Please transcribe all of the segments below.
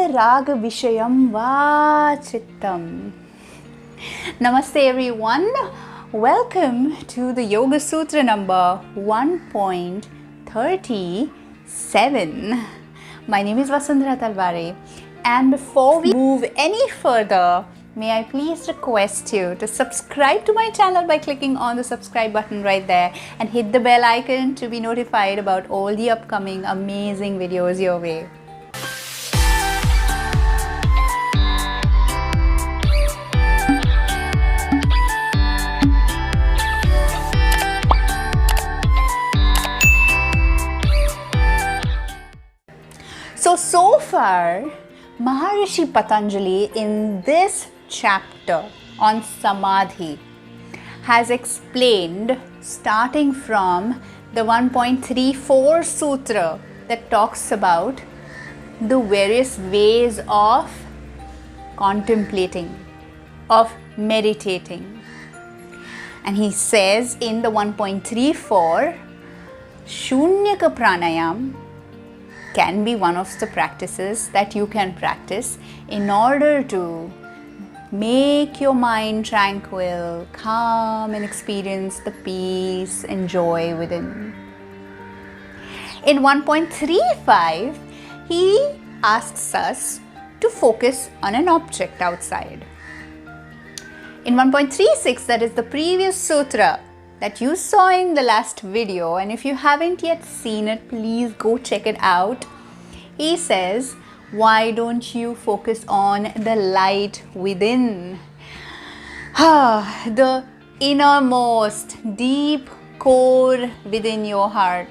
Vitarāga vishayam chittam. Namaste everyone. Welcome to the Yoga Sutra number 1.37. My name is Vasundhara Talware, and before we move any further, may I please request you to subscribe to my channel by clicking on the subscribe button right there and hit the bell icon to be notified about all the upcoming amazing videos your way. So far, Maharishi Patanjali in this chapter on Samadhi has explained, starting from the 1.34 Sutra that talks about the various ways of contemplating, of meditating. And he says in the 1.34, Shunyaka Pranayam can be one of the practices that you can practice in order to make your mind tranquil, calm, and experience the peace and joy within. In 1.35, he asks us to focus on an object outside. In 1.36, that is the previous sutra that you saw in the last video, and if you haven't yet seen it, please go check it out. He says, why don't you focus on the light within? The innermost, deep core within your heart.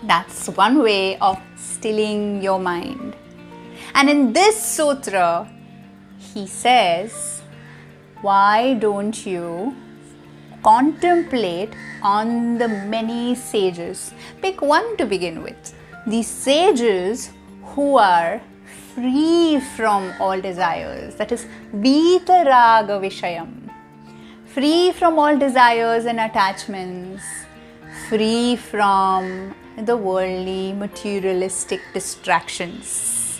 That's one way of stilling your mind. And in this sutra, he says, why don't you contemplate on the many sages? Pick one to begin with. These sages who are free from all desires, that is Vitarāga vishayam, free from all desires and attachments, free from the worldly materialistic distractions.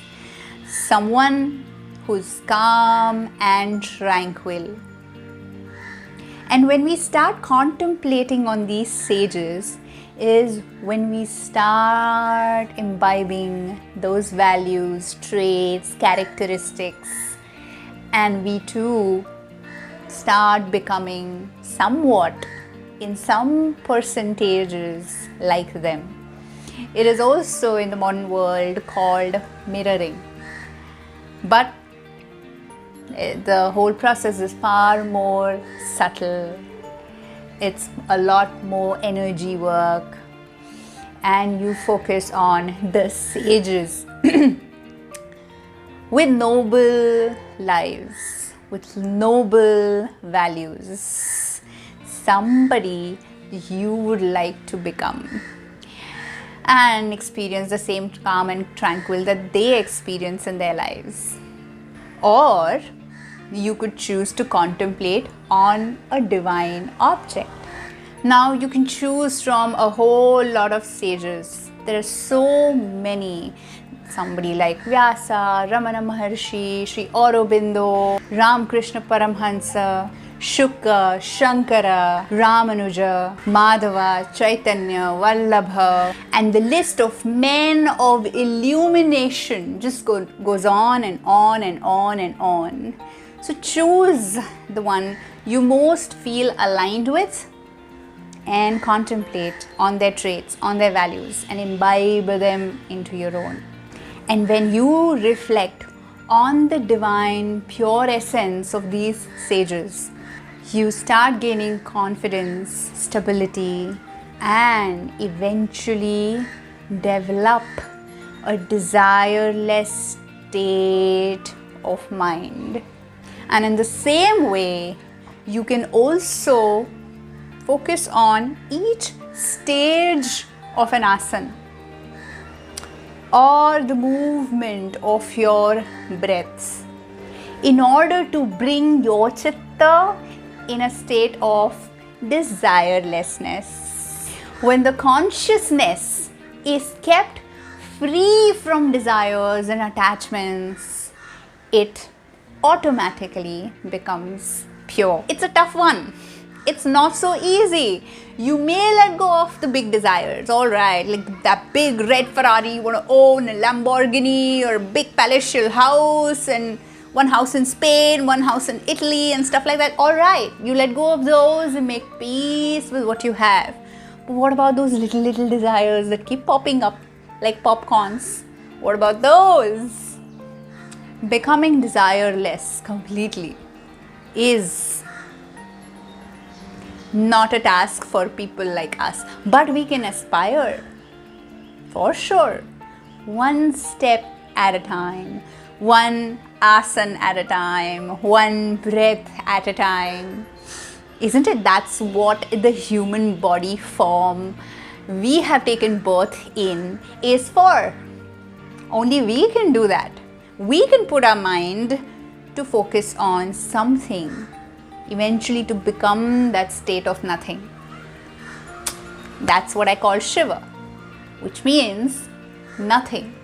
Someone who's calm and tranquil. And when we start contemplating on these sages is when we start imbibing those values, traits, characteristics, and we too start becoming somewhat, in some percentages, like them. It is also in the modern world called mirroring. But the whole process is far more subtle. It's a lot more energy work, and you focus on the sages with noble lives, with noble values, somebody you would like to become and experience the same calm and tranquil that they experience in their lives. Or you could choose to contemplate on a divine object. Now you can choose from a whole lot of sages. There are so many. Somebody like Vyasa, Ramana Maharshi, Sri Aurobindo, Ramakrishna Paramhansa, Shukka, Shankara, Ramanuja, Madhava, Chaitanya, Vallabha, and the list of men of illumination just goes on and on and on and on. So choose the one you most feel aligned with and contemplate on their traits, on their values, and imbibe them into your own. And when you reflect on the divine, pure essence of these sages, you start gaining confidence, stability, and eventually develop a desireless state of mind. And in the same way, you can also focus on each stage of an asana or the movement of your breaths in order to bring your chitta in a state of desirelessness. When the consciousness is kept free from desires and attachments, it automatically becomes pure. It's a tough one. It's not so easy. You may let go of the big desires, alright, like that big red Ferrari you want to own, a Lamborghini, or a big palatial house, and one house in Spain, one house in Italy, and stuff like that. Alright, you let go of those and make peace with what you have. But what about those little desires that keep popping up like popcorns? What about those? Becoming desireless completely is not a task for people like us, but we can aspire for sure, one step at a time, one asana at a time, one breath at a time. Isn't it? That's what the human body form we have taken birth in is for. Only we can do that. We can put our mind to focus on something, eventually to become that state of nothing. That's what I call Shiva, which means nothing.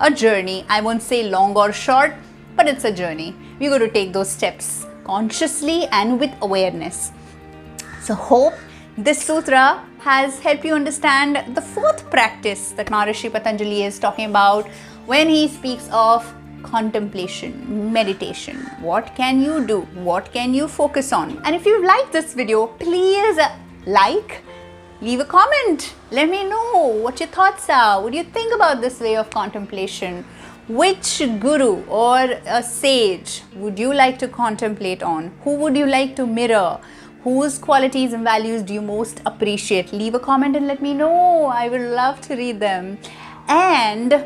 A journey. I won't say long or short, but it's a journey. We're going to take those steps consciously and with awareness. So hope this sutra has helped you understand the fourth practice that Maharishi Patanjali is talking about when he speaks of contemplation, meditation. What can you do? What can you focus on? And if you like this video, please leave a comment. Let me know what your thoughts are. What do you think about this way of contemplation? Which guru or a sage would you like to contemplate on? Who would you like to mirror? Whose qualities and values do you most appreciate? Leave a comment and let me know. I would love to read them. And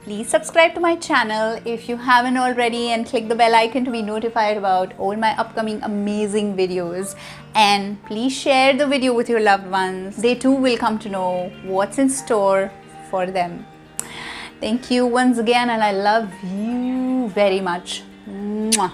please subscribe to my channel if you haven't already, and click the bell icon to be notified about all my upcoming amazing videos. And please share the video with your loved ones. They too will come to know what's in store for them. Thank you once again, and I love you very much. Mwah.